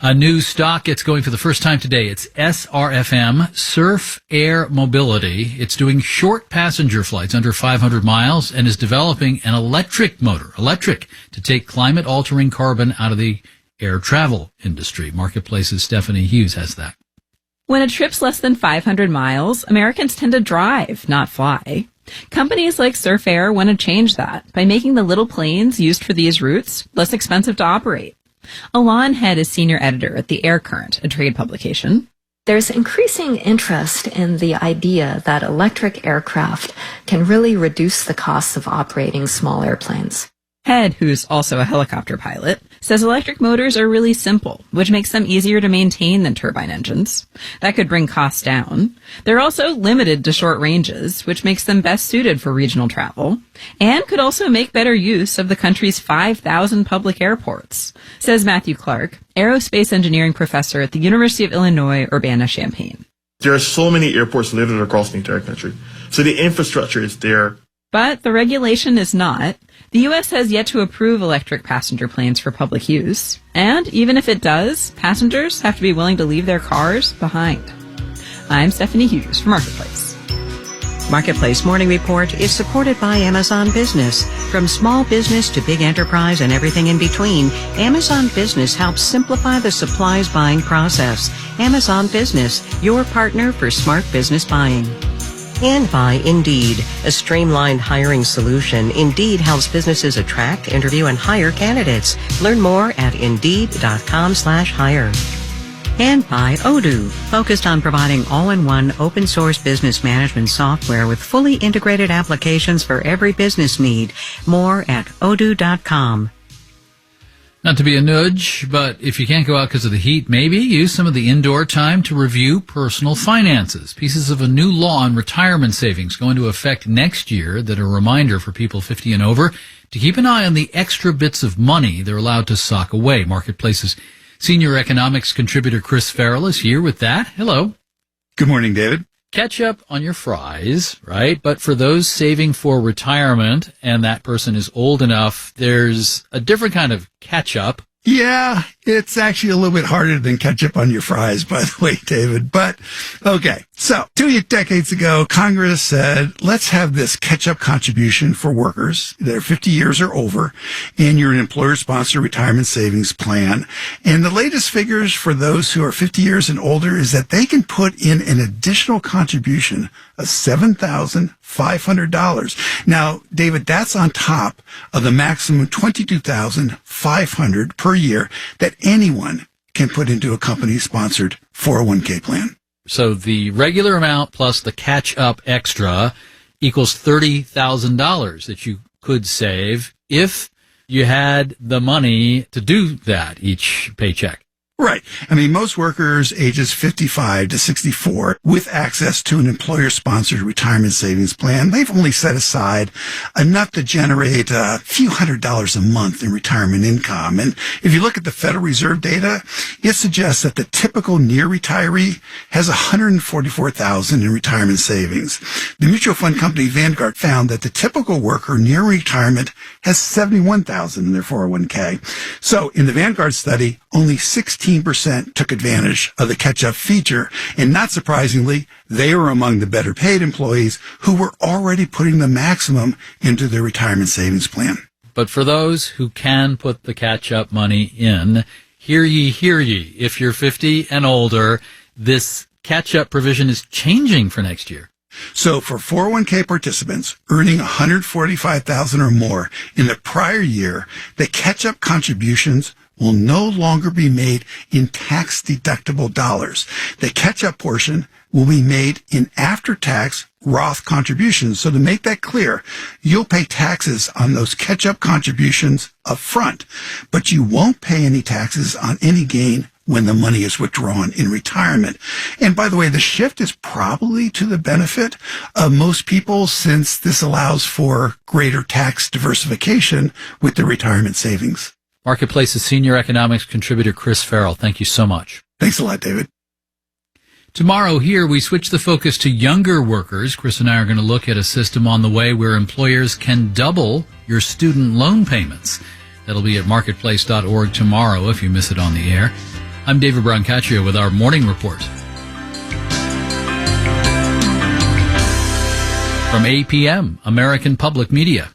A new stock gets going for the first time today. It's SRFM, Surf Air Mobility. It's doing short passenger flights under 500 miles and is developing an electric to take climate-altering carbon out of the air travel industry. Marketplace's Stephanie Hughes has that. When a trip's less than 500 miles, Americans tend to drive, not fly. Companies like Surf Air want to change that by making the little planes used for these routes less expensive to operate. Alon Head is senior editor at the Air Current, a trade publication. There's increasing interest in the idea that electric aircraft can really reduce the costs of operating small airplanes. Head, who's also a helicopter pilot, says electric motors are really simple, which makes them easier to maintain than turbine engines. That could bring costs down. They're also limited to short ranges, which makes them best suited for regional travel, and could also make better use of the country's 5,000 public airports, says Matthew Clark, aerospace engineering professor at the University of Illinois, Urbana-Champaign. There are so many airports littered across the entire country, so the infrastructure is there. But the regulation is not. The U.S. has yet to approve electric passenger planes for public use. And even if it does, passengers have to be willing to leave their cars behind. I'm Stephanie Hughes for Marketplace. Marketplace Morning Report is supported by Amazon Business. From small business to big enterprise and everything in between, Amazon Business helps simplify the supplies buying process. Amazon Business, your partner for smart business buying. And by Indeed, a streamlined hiring solution. Indeed helps businesses attract, interview, and hire candidates. Learn more at Indeed.com/hire. And by Odoo, focused on providing all-in-one open-source business management software with fully integrated applications for every business need. More at Odoo.com. Not to be a nudge, but if you can't go out because of the heat, maybe use some of the indoor time to review personal finances. Pieces of a new law on retirement savings go into effect next year that are a reminder for people 50 and over to keep an eye on the extra bits of money they're allowed to sock away. Marketplace's senior economics contributor Chris Farrell is here with that. Hello. Good morning, David. Ketchup on your fries, right? But for those saving for retirement and that person is old enough, there's a different kind of ketchup. Yeah, it's actually a little bit harder than ketchup on your fries, by the way, David. But, okay. So, 2 decades ago, Congress said, let's have this catch-up contribution for workers that are 50 years or over, and you're an employer-sponsored retirement savings plan. And the latest figures for those who are 50 years and older is that they can put in an additional contribution of $7,500. Now, David, that's on top of the maximum $22,500 per year that anyone can put into a company-sponsored 401k plan. So the regular amount plus the catch-up extra equals $30,000 that you could save if you had the money to do that each paycheck. Right. I mean, most workers ages 55 to 64 with access to an employer-sponsored retirement savings plan, they've only set aside enough to generate a few $100s a month in retirement income. And if you look at the Federal Reserve data, it suggests that the typical near retiree has $144,000 in retirement savings. The mutual fund company Vanguard found that the typical worker near retirement has $71,000 in their 401k. So in the Vanguard study, only 16% took advantage of the catch-up feature, and not surprisingly, they were among the better paid employees who were already putting the maximum into their retirement savings plan. But for those who can put the catch-up money in, hear ye, if you're 50 and older, this catch-up provision is changing for next year. So for 401k participants earning $145,000 or more in the prior year, the catch-up contributions will no longer be made in tax-deductible dollars. The catch-up portion will be made in after-tax Roth contributions. So to make that clear, you'll pay taxes on those catch-up contributions up front, but you won't pay any taxes on any gain when the money is withdrawn in retirement. And by the way, the shift is probably to the benefit of most people since this allows for greater tax diversification with the retirement savings. Marketplace's senior economics contributor Chris Farrell, thank you so much. Thanks a lot, David. Tomorrow here, we switch the focus to younger workers. Chris and I are going to look at a system on the way where employers can double your student loan payments. That'll be at marketplace.org tomorrow if you miss it on the air. I'm David Brancaccio with our morning report. From APM, American Public Media.